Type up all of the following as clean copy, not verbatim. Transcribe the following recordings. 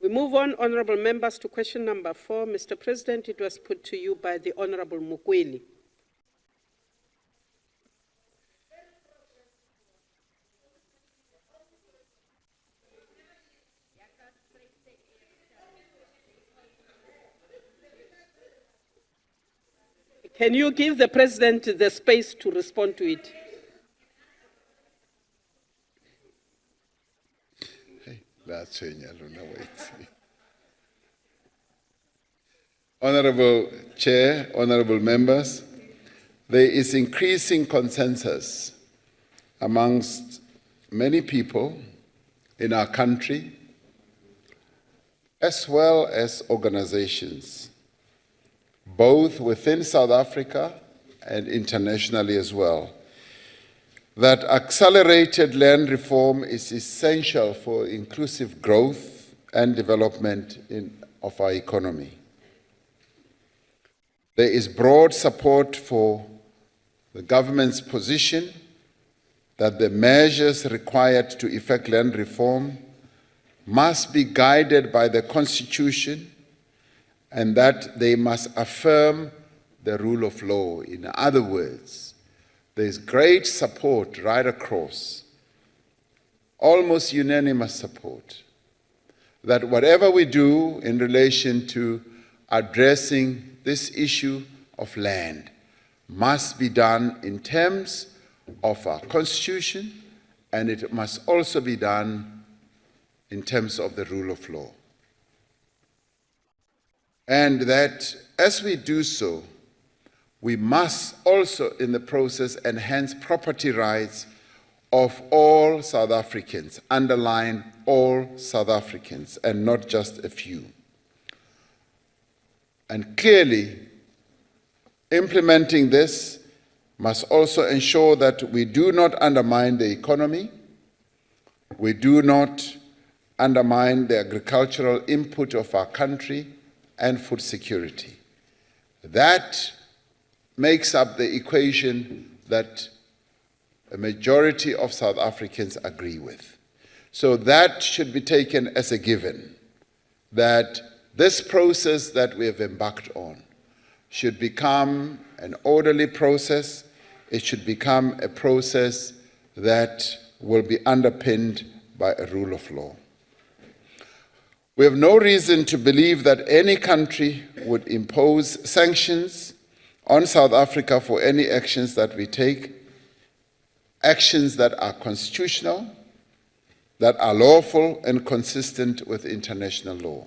We move on, honourable members, to question number 4. Mr. President, it was put to you by the Honourable Mukweli. Can you give the President the space to respond to it? That's Honorable Chair, honorable members, there is increasing consensus amongst many people in our country, as well as organizations, both within South Africa and internationally as well, that accelerated land reform is essential for inclusive growth and development of our economy. There is broad support for the government's position that the measures required to effect land reform must be guided by the Constitution and that they must affirm the rule of law. In other words, there is great support right across, almost unanimous support, that whatever we do in relation to addressing this issue of land must be done in terms of our Constitution, and it must also be done in terms of the rule of law. And that as we do so, we must also in the process enhance property rights of all South Africans, underline all South Africans, and not just a few. And clearly, implementing this must also ensure that we do not undermine the economy, we do not undermine the agricultural input of our country and food security. That makes up the equation that a majority of South Africans agree with. So that should be taken as a given, that this process that we have embarked on should become an orderly process. It should become a process that will be underpinned by a rule of law. We have no reason to believe that any country would impose sanctions on South Africa for any actions that we take, actions that are constitutional, that are lawful and consistent with international law.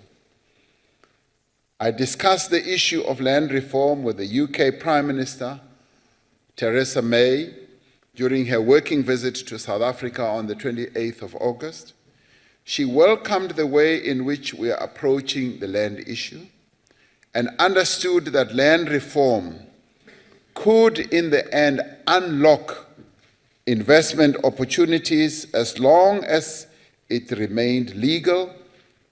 I discussed the issue of land reform with the UK Prime Minister, Theresa May, during her working visit to South Africa on the 28th of August. She welcomed the way in which we are approaching the land issue and understood that land reform could, in the end, unlock investment opportunities as long as it remained legal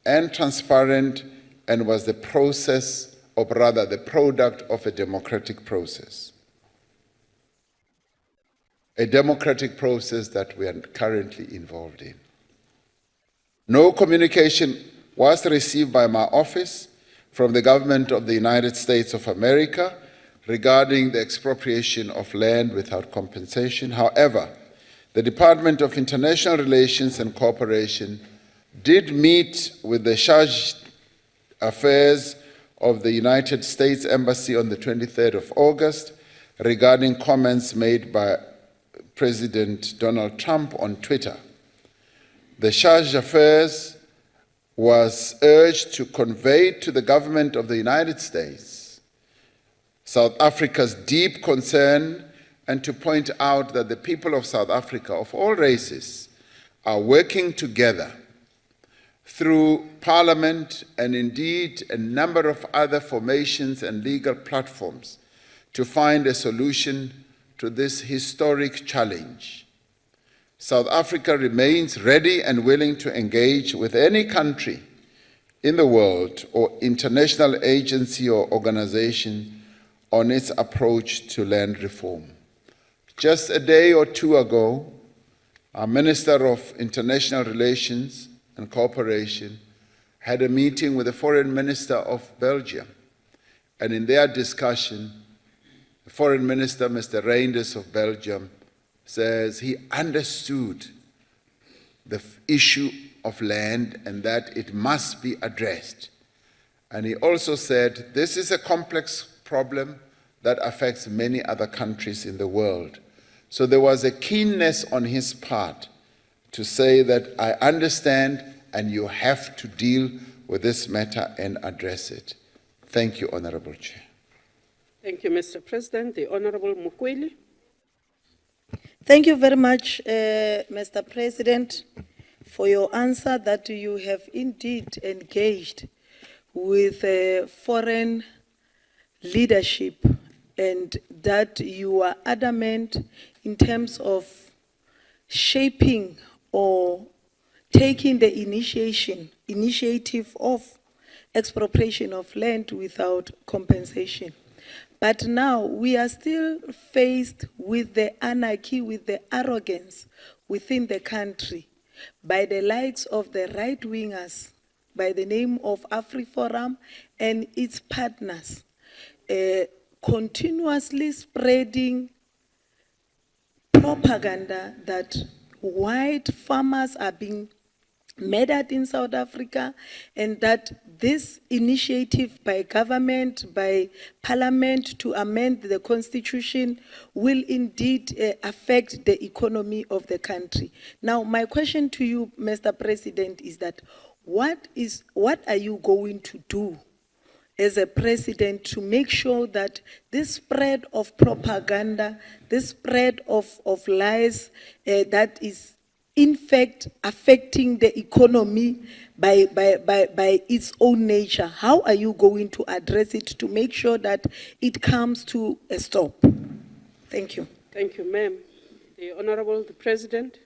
and transparent and was the process, or rather the product of a democratic process. A democratic process that we are currently involved in. No communication was received by my office from the government of the United States of America regarding the expropriation of land without compensation. However, the Department of International Relations and Cooperation did meet with the Charge Affairs of the United States Embassy on the 23rd of August regarding comments made by President Donald Trump on Twitter. The Charge d'Affaires was urged to convey to the government of the United States South Africa's deep concern and to point out that the people of South Africa, of all races, are working together through Parliament and indeed a number of other formations and legal platforms to find a solution to this historic challenge. South Africa remains ready and willing to engage with any country in the world or international agency or organization on its approach to land reform. Just a day or two ago, our Minister of International Relations and Cooperation had a meeting with the foreign minister of Belgium. And in their discussion, the foreign minister, Mr. Reinders of Belgium, says he understood the issue of land and that it must be addressed. And he also said, this is a complex problem that affects many other countries in the world. So there was a keenness on his part to say that I understand and you have to deal with this matter and address it. Thank you, Honorable Chair. Thank you, Mr. President. The Honorable Mukweli. Thank you very much, Mr. President, for your answer that you have indeed engaged with foreign leadership and that you are adamant in terms of shaping or taking the initiative of expropriation of land without compensation. But now we are still faced with the anarchy, with the arrogance within the country by the likes of the right-wingers, by the name of AfriForum and its partners, continuously spreading propaganda that white farmers are being murdered in South Africa, and that this initiative by government, by parliament to amend the constitution will indeed affect the economy of the country. Now, my question to you, Mr. President, is that what are you going to do as a president to make sure that this spread of propaganda, this spread of lies that is in fact affecting the economy by its own nature, how are you going to address it to make sure that it comes to a stop? Thank you. Thank you, ma'am. The Honorable the President.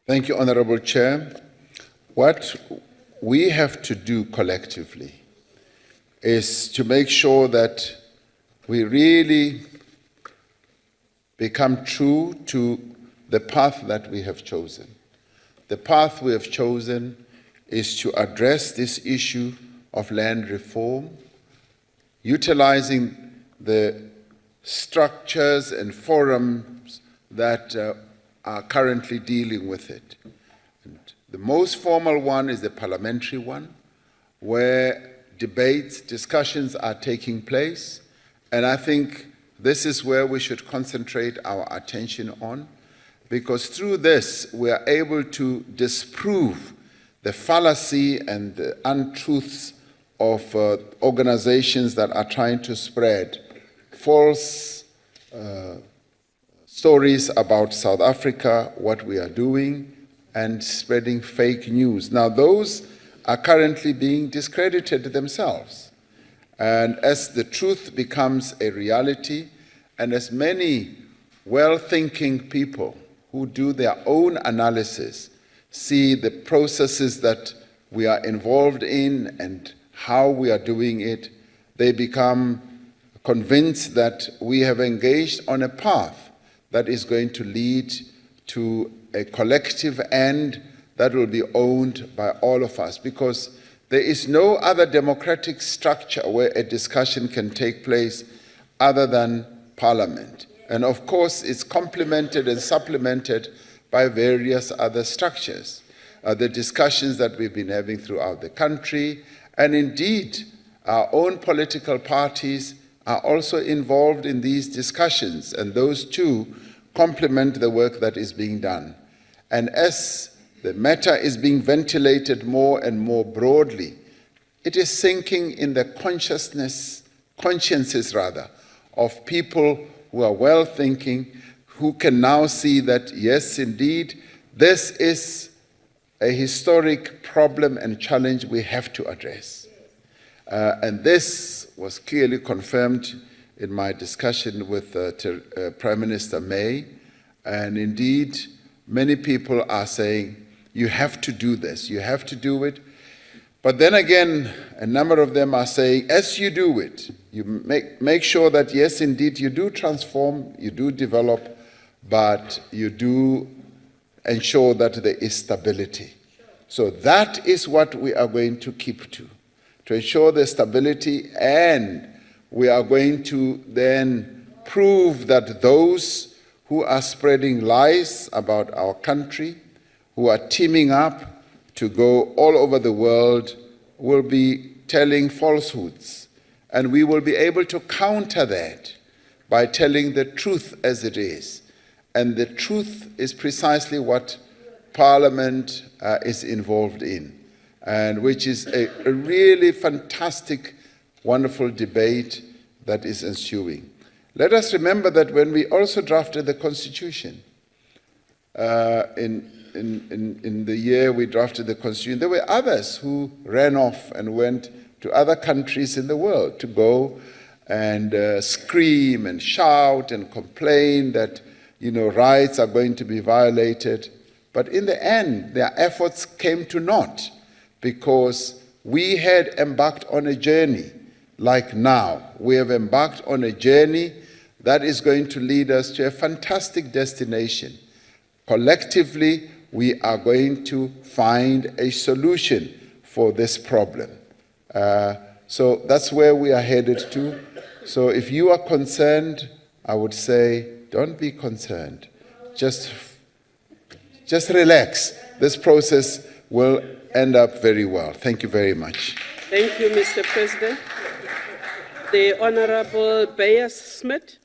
Thank you, Honorable Chair. What we have to do collectively is to make sure that we really become true to the path that we have chosen. The path we have chosen is to address this issue of land reform, utilizing the structures and forums that are currently dealing with it. And the most formal one is the parliamentary one, where debates, discussions are taking place, and I think this is where we should concentrate our attention on, because through this we are able to disprove the fallacy and the untruths of organizations that are trying to spread false stories about South Africa, what we are doing, and spreading fake news. Now, those are currently being discredited themselves. And as the truth becomes a reality, and as many well-thinking people who do their own analysis see the processes that we are involved in and how we are doing it, they become convinced that we have engaged on a path that is going to lead to a collective end that will be owned by all of us, because there is no other democratic structure where a discussion can take place other than Parliament. And of course, it's complemented and supplemented by various other structures. The discussions that we've been having throughout the country, and indeed, our own political parties are also involved in these discussions, and those too complement the work that is being done. And as the matter is being ventilated more and more broadly, it is sinking in the consciences of people who are well-thinking, who can now see that, yes, indeed, this is a historic problem and challenge we have to address. And this was clearly confirmed in my discussion with Prime Minister May. And indeed, many people are saying, you have to do this, you have to do it. But then again, a number of them are saying, as you do it, you make sure that, yes, indeed, you do transform, you do develop, but you do ensure that there is stability. So that is what we are going to keep to ensure the stability, and we are going to then prove that those who are spreading lies about our country, who are teaming up to go all over the world, will be telling falsehoods. And we will be able to counter that by telling the truth as it is. And the truth is precisely what Parliament is involved in, and which is a really fantastic, wonderful debate that is ensuing. Let us remember that when we also drafted the Constitution, in the year we drafted the Constitution, there were others who ran off and went to other countries in the world to go and scream and shout and complain that, rights are going to be violated. But in the end, their efforts came to naught, because we had embarked on a journey like now. We have embarked on a journey that is going to lead us to a fantastic destination. Collectively, we are going to find a solution for this problem. So that's where we are headed to. So if you are concerned, I would say, don't be concerned. Just relax. This process will end up very well. Thank you very much. Thank you, Mr. President. The Honorable Beyers Smith.